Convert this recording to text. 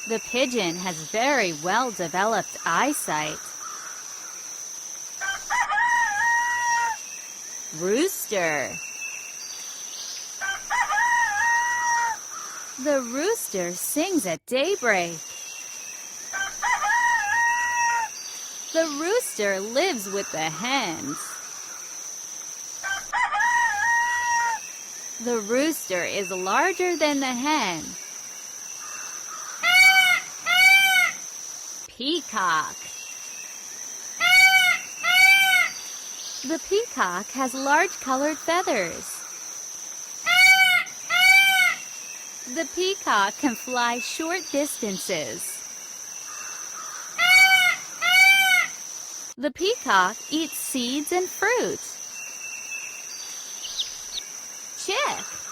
The pigeon has very well-developed eyesight. Rooster. The rooster sings at daybreak. The rooster lives with the hens. The rooster is larger than the hen. Peacock. The peacock has large colored feathers. The peacock can fly short distances. The peacock eats seeds and fruit. Chick.